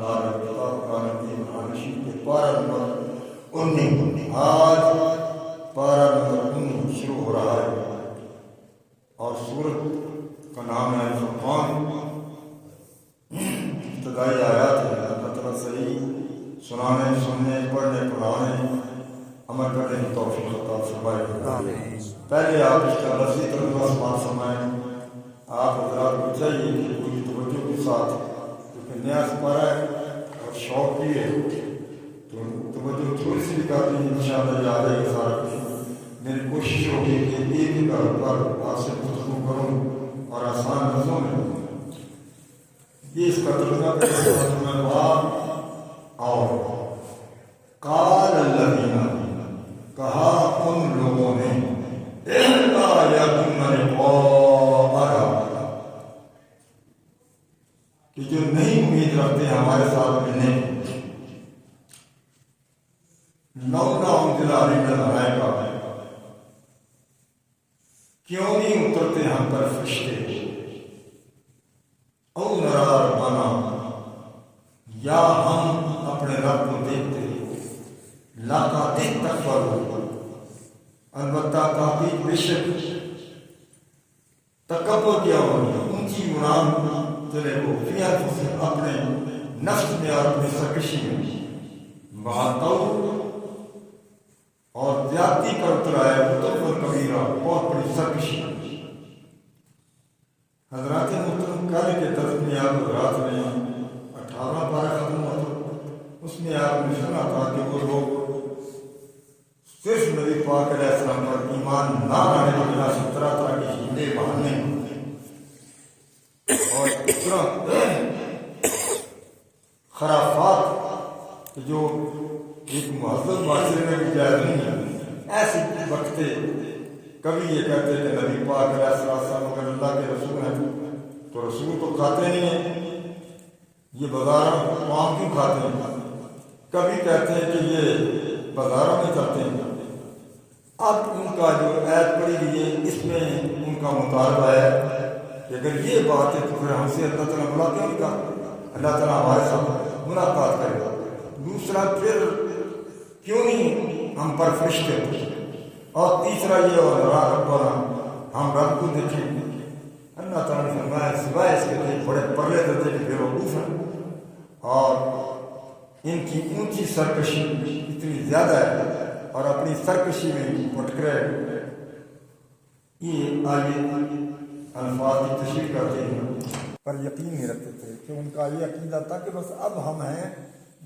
قرآن کے پارہ نمبر 19 آج پارہ نمبر 19 شروع ہو رہا ہے اور سورت کا نام ہے الفرقان۔ ابتدائی آیات ہے۔ اللہ تعالیٰ صحیح سنانے، سننے، پڑھنے، پڑھانے، عمل کرنے کی توفیق عطا فرمائے۔ پہلے آپ اس کا لفظی ترجمہ سماعت فرمائیں۔ آپ حضرات کو چاہیے کہ پوری توجہ کے ساتھ، کیونکہ نیا سپارہ ہے اور شوق بھی ہے تو توجہ تھوڑی سی بھی کرنی ہے، انشاءاللہ یہ آ جائے گا سارا کچھ۔ میری کوشش ہوگی کہ ایک ہی پر آپ سے گفتگو کروں اور آسان لفظوں میں یہ اس کا ترجمہ کرنے اور قال الذین، کہا ان لوگوں نے، کہ جو نہیں امید رکھتے ہمارے ساتھ ملنے کی، لولا انزل علینا الملائکہ، کیوں نہیں اترتے ہم پر فرشتے، او نری ربنا، یا ہم اپنے رب کو دیکھتے، لقد استکبروا، البتہ تحقیق بے شک تکبر کیا ہوگا، اونچی مرام چلے کو فی انفسہم، اپنے نفس میں اور اپنی سرکشی میں، باتوں اور زیادتی پر اترائے، اتر کبیرہ، بہت بڑی سرکشی۔ حضرات محترم، کل کے درس میں آپ حضرات نے 18 پارہ ختم ہوا تھا، اس میں آپ نے سنا تھا کہ وہ لوگ صرف نبی پاک علیہ السلام پر ایمان نہ لانے کی بنا سے طرح طرح کی ہیلے بہانے اور اس طرح خرافات جو ایک مہذب معاشرے میں بھی جائز نہیں ہے، ایسے وقت کبھی یہ کہتے کہ نبی پاک علیہ السلام اگر اللہ کے رسول ہیں تو رسول تو کھاتے نہیں ہیں، یہ بازاروں عام کیوں کھاتے ہیں؟ کبھی کہتے ہیں کہ یہ بازاروں میں چلتے ہیں۔ اب ان کا جو عید پڑی گئی ہے، اس میں ان کا مطالبہ ہے کہ اگر یہ بات ہے تو پھر ہم سے اللہ تعالیٰ بلا کیوں نہیں کہا؟ اللہ تعالیٰ ہمارے ساتھ ملاقات کرے گا۔ دوسرا، پھر کیوں نہیں ہم پر فرشتے، اور تیسرا یہ اور ربنا، ہم رب کو دیکھیں۔ اللہ تعالیٰ نے فرمایا سوائے اس کے لیے بڑے پرلے درجے کے بے وقوف ہیں، اور ان کی اونچی سرکشی اتنی زیادہ ہے اور اپنی سرکشی میں پٹکرے یہ آگے الفاظ کی تشریح کرتے ہیں، پر یقین نہیں رکھتے تھے کہ ان کا یہ عقیدہ تھا کہ بس اب ہم ہیں،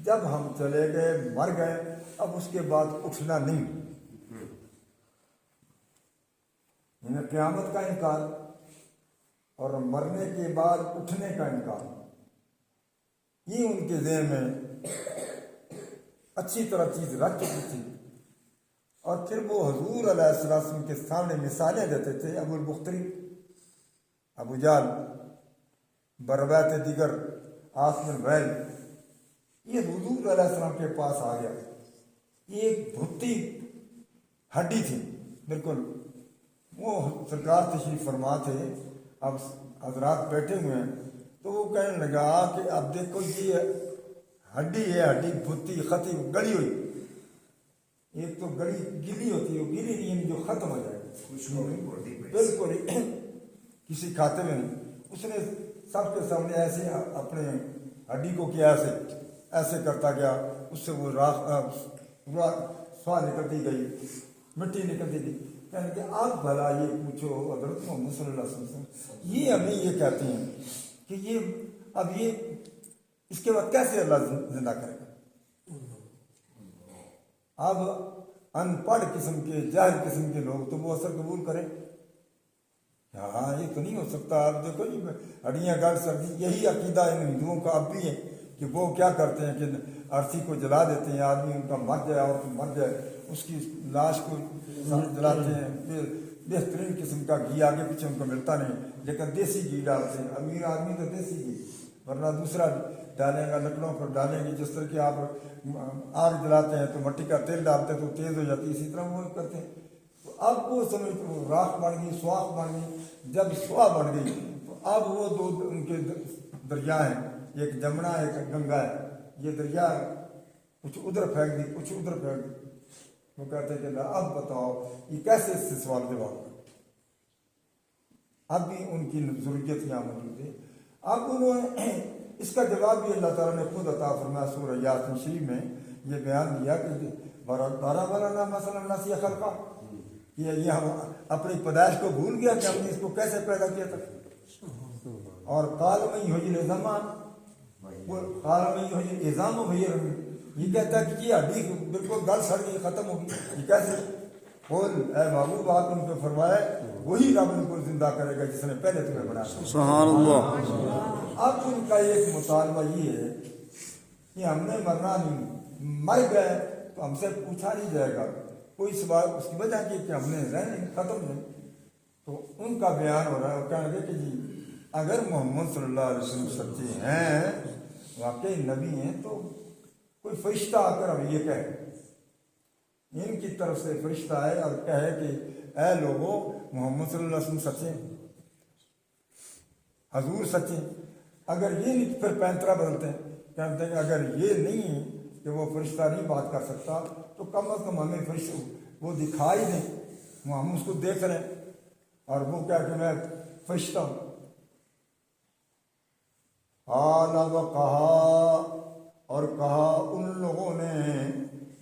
جب ہم چلے گئے مر گئے اب اس کے بعد اٹھنا نہیں، یعنی قیامت کا انکار اور مرنے کے بعد اٹھنے کا انکار، یہ ان کے ذہن میں اچھی طرح چیز رکھ چکی تھی۔ اور پھر وہ حضور علیہ السلام کے سامنے مثالیں دیتے تھے، ابو البختری، ابو جہل، بربیت دیگر، عاص بن وائل، یہ حضور علیہ السلام کے پاس آ گیا، یہ ایک بھٹی ہڈی تھی بالکل، وہ سرکار تشریف فرما تھے، اب حضرات بیٹھے ہوئے ہیں تو وہ کہنے لگا کہ اب دیکھو یہ ہڈی ہے، ہڈی بھٹی خطی گلی ہوئی، ایک تو گلی گلی ہوتی ہے، وہ گلی نہیں جو ختم ہو جائے بالکل کسی کھاتے میں نہیں۔ اس نے سب کے سامنے ایسے اپنے ہڈی کو کیا، ایسے کرتا گیا، اس سے وہ سوال نکلتی گئی، مٹی نکلتی گئی، کہنے کہ آپ بھلا یہ پوچھو حضرت محمد صلی اللہ علیہ وسلم، یہ ہمیں یہ کہتے ہیں کہ یہ اب یہ اس کے بعد کیسے اللہ زندہ کرے گا؟ اب ان پڑھ قسم کے، جاہل قسم کے لوگ تو وہ اثر قبول کریں، ہاں یہ تو نہیں ہو سکتا۔ آپ دیکھو جی ہڈیاں گل سردی، یہی عقیدہ ان ہندوؤں کا اب بھی ہے کہ وہ کیا کرتے ہیں کہ ارتھی کو جلا دیتے ہیں، آدمی ان کا مر جائے اور مر جائے اس کی لاش کو جلاتے ہیں، پھر بہترین قسم کا گھی آگے پیچھے ان کو ملتا نہیں، لیکن دیسی گھی ڈالتے ہیں، امیر آدمی تو دیسی گھی، ورنہ دوسرا ڈالیں گا، لکڑوں پر ڈالیں گے، جس طرح کہ آپ آگ جلاتے ہیں تو مٹی کا تیل ڈالتے ہیں تو تیز ہو جاتی ہے، اسی طرح وہ کرتے ہیں۔ تو اب وہ سمجھ راکھ بن گئی، سواخ بن گئی، جب سوا بن گئی تو اب وہ دو ان کے دریا ہیں ایک جمنا ایک گنگا ہے، یہ دریا کچھ ادھر پھینک دی کچھ ادھر پھینک دی۔ وہ کہتے ہیں کہ اللہ اب بتاؤ یہ کیسے اس سے سوال جواب کریں؟ اب بھی ان کی ضروریت یہاں موجود ہے۔ اب انہوں نے اس کا جواب بھی اللہ تعالیٰ نے خود عطا فرمایا سورہ یاسین شریف میں یہ بیان دیا کہ بارہ والا مثلا ناسی خلقہ، یہ ہم اپنی پیدائش کو بھول گیا کہ ہم نے اس کو کیسے پیدا کیا تھا۔ اور قال میں یحیی العظام، قال میں یحیی العظام وہی یہ کہتا ہے کہ یہ حدیث بالکل گل سڑ گئی ختم ہوگی، یہ کیسے؟ قل اے محبوب آپ ان کو فرمائے وہی رب ان کو زندہ کرے گا جس نے پہلے تمہیں بنایا۔ سبحان اللہ۔ اب ان کا ایک مطالبہ یہ ہے کہ ہم نے مرنا نہیں، مر گئے تو ہم سے پوچھا نہیں جائے گا کوئی سوال، اس کی وجہ کی کہ ہم نے رہنے ختم نہیں۔ تو ان کا بیان ہو رہا ہے، وہ کہنے لگے کہ جی اگر محمد صلی اللہ علیہ وسلم سچے ہیں، واقعی نبی ہیں، تو کوئی فرشتہ آ کر ہمیں یہ کہے، ان کی طرف سے فرشتہ آئے اور کہے کہ اے لوگوں محمد صلی اللہ علیہ وسلم سچے ہیں، حضور سچے ہیں۔ اگر یہ نہیں پھر پینترا بدلتے ہیں، کہتے ہیں کہ اگر یہ نہیں کہ وہ فرشتہ نہیں بات کر سکتا تو کم از کم ہمیں فرشتہ وہ دکھائی دیں، ہم اس کو دیکھ رہے ہیں، اور وہ کیا کہ میں فرشتہ ہوں۔ اعلیٰ و کہا، اور کہا ان لوگوں نے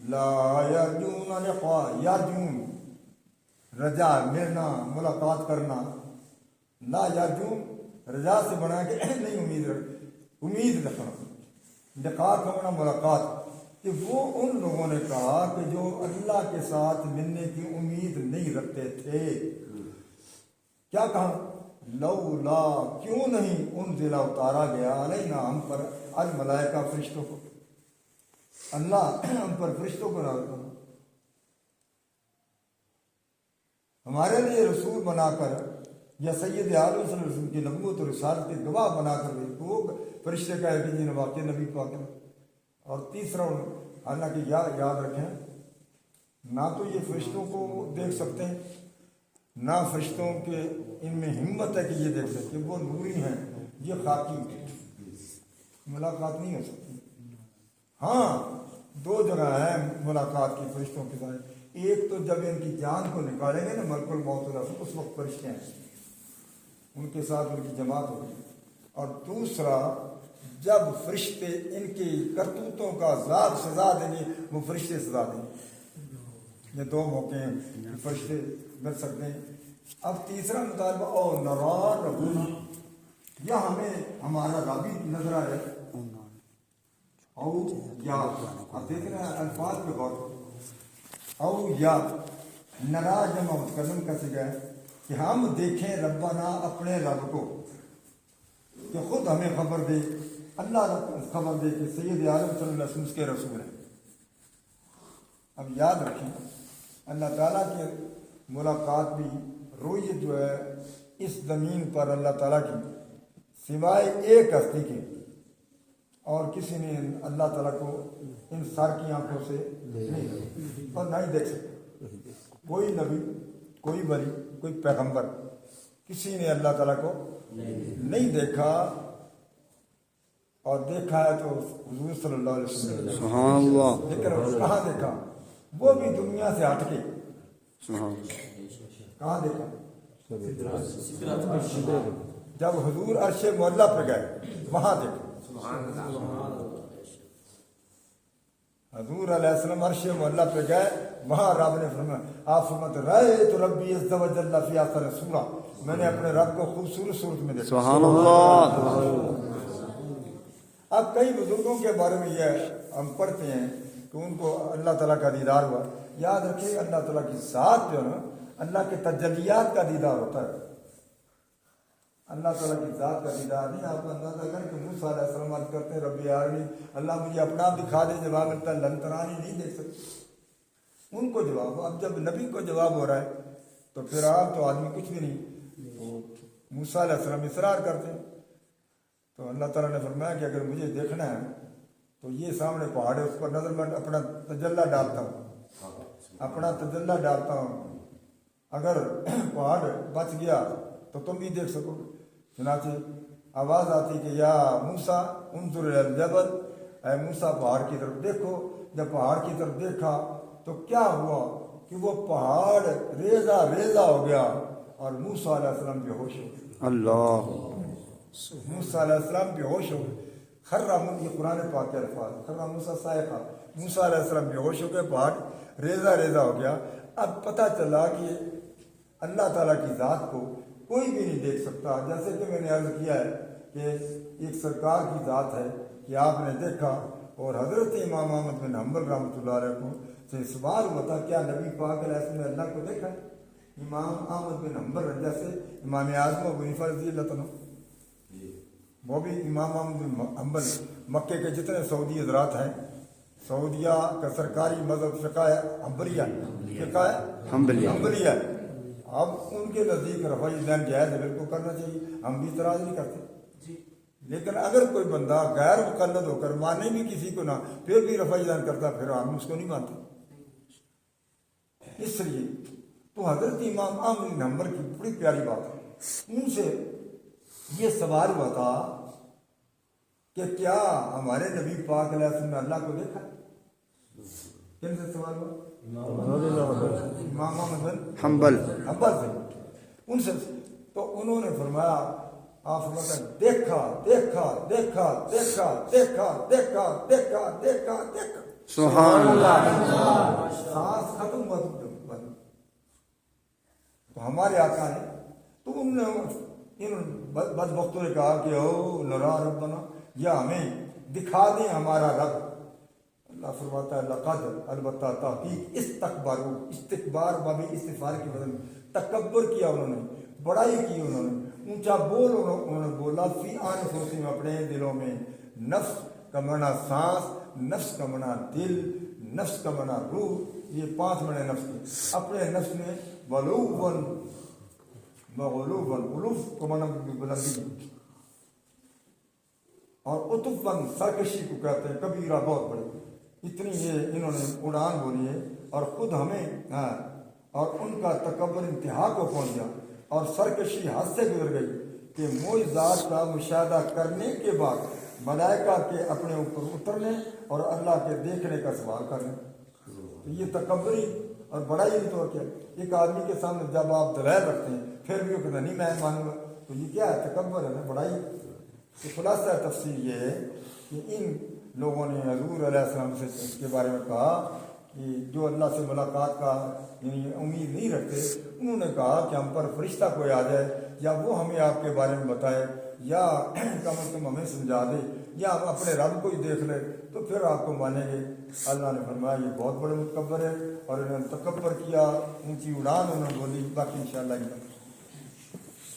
لا یرجون لقاء، یرجون رجا ملنا ملاقات کرنا، لا یرجون رجا سے بنا کے نہیں امید رکھنا، لقاء کا ہونا ملاقات، کہ وہ ان لوگوں نے کہا کہ جو اللہ کے ساتھ ملنے کی امید نہیں رکھتے تھے، کیا کہا؟ لولا کیوں نہیں انزل اتارا گیا علینا ہم پر الملائکہ فرشتوں کو، اللہ ہم پر فرشتوں کو نازل کرنا، ہمارے لیے رسول بنا کر، یا سید عالم صلی اللہ علیہ وسلم کی نبوت اور رسالت کے گواہ بنا کر بھی وہ فرشتے کا ہے کہ جن واقع نبی پاک ہے۔ اور تیسرا حالانکہ یاد رکھیں نہ تو یہ فرشتوں کو دیکھ سکتے ہیں، نہ فرشتوں کے ان میں ہمت ہے کہ یہ دیکھ سکتے، وہ نوری ہیں، یہ خاکی ملاقات نہیں ہو سکتی۔ ہاں دو جگہ ہے ملاقات کی فرشتوں کے ساتھ، ایک تو جب ان کی جان کو نکالیں گے نا ملک الموت اس وقت فرشتے ہیں، ان کے ساتھ ان کی جماعت ہوگی، اور دوسرا جب فرشتے ان کی کرتوتوں کا ذات سزا دیں گے، وہ فرشتے سزا دیں گے۔ یہ دو موقع ہیں فرشتے مل سکتے ہیں۔ اب تیسرا مطالبہ او نرا ربنا، یا ہمیں ہمارا رابی نظر آئے، او یا اب دیکھ رہے ہیں الفاظ پہ غور کرو، او یا نرا جمع متکلم کا صیغہ ہے کہ ہم دیکھیں ربنا اپنے رب کو، کہ خود ہمیں خبر دے، اللہ خبر دے کہ سید عالم صلی اللہ علیہ وسلم کے رسول ہیں۔ اب یاد رکھیں اللہ تعالیٰ کی ملاقات بھی رویت جو ہے اس زمین پر اللہ تعالیٰ کی سوائے ایک ہستی کے اور کسی نے اللہ تعالیٰ کو ان سار کی آنکھوں سے نہیں اور نہ ہی دیکھ سکتے، کوئی نبی، کوئی ولی، کوئی پیغمبر، کسی نے اللہ تعالیٰ کو نہیں دیکھا، اور دیکھا ہے تو حضور صلی اللہ علیہ وسلم، سبحان اللہ۔ لیکن کہاں دیکھا؟ وہ بھی دنیا سے ہٹ کے کہاں دیکھا؟ جب حضور عرش معلیٰ پہ گئے وہاں دیکھا، حضور علیہ السلام عرش معلیٰ پہ گئے وہاں رب نے فرمایا، آپ فرماتے رأیت ربی عز و جل فی احسن صورۃ، میں نے اپنے رب کو خوبصورت صورت میں دیکھا۔ سبحان اللہ۔ اب کئی بزرگوں کے بارے میں یہ ہم پڑھتے ہیں کہ ان کو اللہ تعالیٰ کا دیدار ہوا۔ یاد رکھیے اللہ تعالیٰ کی ذات جو ہے نا، اللہ کے تجلیات کا دیدار ہوتا ہے، اللہ تعالیٰ کی ذات کا دیدار نہیں۔ آپ اندازہ کریں کہ موسیٰ علیہ السلام عرض کرتے ہیں ربی ارنی، اللہ مجھے اپنا آپ دکھا دے، جواب ملتا ہے لن ترانی، نہیں دیکھ سکتے، ان کو جواب۔ اب جب نبی کو جواب ہو رہا ہے تو پھر آپ تو آدمی کچھ بھی نہیں، موسیٰ علیہ السلام اصرار کرتے ہیں، تو اللہ تعالیٰ نے فرمایا کہ اگر مجھے دیکھنا ہے تو یہ سامنے پہاڑ ہے، اس پر نظر میں اپنا تجلی ڈالتا ہوں، اپنا تجلی ڈالتا ہوں، اگر پہاڑ بچ گیا تو تم بھی دیکھ سکو گے۔ چنانچہ آواز آتی کہ یا موسیٰ انظر الی الجبل، اے موسیٰ پہاڑ کی طرف دیکھو۔ جب پہاڑ کی طرف دیکھا تو کیا ہوا کہ وہ پہاڑ ریزہ ریزہ ہو گیا اور موسیٰ علیہ السلام بے ہوش ہو گئے۔ اللہ موسیٰ علیہ السلام بے ہوش ہو گئے۔ یہ قرآن پاک کے الفاظ، خرّ موسیٰ صاعقہ، موسیٰ علیہ السلام بے ہوش ہو گئے، پہاڑ ریزہ ریزہ ہو گیا۔ اب پتہ چلا کہ اللہ تعالیٰ کی ذات کو کوئی بھی نہیں دیکھ سکتا۔ جیسے کہ میں نے عرض کیا ہے کہ ایک سرکار کی ذات ہے کہ آپ نے دیکھا، اور حضرت امام احمد بن حنبل رحمۃ اللہ علیہ کو سے سوال ہوا تھا کیا نبی پاک علیہ السلام نے اللہ کو دیکھا؟ امام احمد بن حنبل جیسے امام اعظم ابو حنیفہ رضی اللہ تعالیٰ، وہ بھی امام احمد بن حنبل، مکے کے جتنے سعودی حضرات ہیں، سعودیہ کا سرکاری مذہب فقہ ہے حنبلیہ، فقہ ہے حنبلیہ۔ اب ان کے نزدیک رفع دین جائز ہے، بالکل کرنا چاہیے، ہم بھی اعتراض نہیں کرتے، لیکن اگر کوئی بندہ غیر مقلد ہو کر مانے بھی کسی کو نہ پھر بھی رفع دین کرتا، پھر ہم اس کو نہیں مانتے۔ اس لیے تو حضرت امام احمد بن حنبل کی بڑی پیاری بات ہے، ان سے یہ سوال ہوا تھا کہ کیا ہمارے نبی پاک علیہ السلام نے اللہ کو دیکھا؟ کن سے سوال ہوا؟ امام احمد بن حنبل سے ان سے، تو انہوں نے فرمایا، آپ فرماتے ہیں دیکھا دیکھا دیکھا دیکھا دیکھا دیکھا دیکھا دیکھا دیکھا، سبحان اللہ۔ سانس ختم ہوا تو ہمارے آقا نے، تو ان بدبختوں نے کہا کہ او نرا ربنا، یا ہمیں دکھا دیں ہمارا رب۔ اللہ فرماتا ہے لقد، البتہ تحقیق، استکبار باب استغفار کی وجہ میں تکبر کیا انہوں نے، بڑائی کی انہوں نے، اونچا بول انہوں نے بولا، فی انفسہم، اپنے دلوں میں، نفس کا معنی سانس، نفس کا معنی دل، نفس کا معنی روح، یہ 5 معنی نفس کے، اپنے نفس میں غلوباً، غلوف کو معنی بلندی، اور عتباً سرکشی کو کہتے ہیں، کبیرہ بہت بڑی، اتنی یہ انہوں نے اڑان بولی ہے، اور خود ہمیں اور ان کا تکبر انتہا کو پہنچ گیا، اور سرکشی حد سے گزر گئی کہ معجزات کا مشاہدہ کرنے کے بعد ملائکہ کے اپنے اوپر اترنے اور اللہ کے دیکھنے کا سوال کرنے، تو یہ تکبری اور بڑائی بھی تو کیا؟ ایک آدمی کے سامنے جب آپ دلائل رکھتے ہیں پھر بھی وہ کہتا نہیں میں مانوں گا، تو یہ کیا ہے؟ تکبر ہے نا، بڑائی۔ تو خلاصہ تفسیر یہ ہے کہ ان لوگوں نے حضور علیہ السلام سے اس کے بارے میں کہا کہ جو اللہ سے ملاقات کا یعنی امید نہیں رکھتے، انہوں نے کہا کہ ہم پر فرشتہ کوئی آ جائے، یا وہ ہمیں آپ کے بارے میں بتائے، یا کم از کم ہمیں سمجھا دے، یا ہم اپنے رب کو ہی دیکھ لیں تو پھر آپ کو مانیں گے۔ اللہ نے فرمایا یہ بہت بڑے متکبر ہے، اور انہوں نے تکبر کیا، اونچی اڑان انہوں نے بولی، باقی انشاءاللہ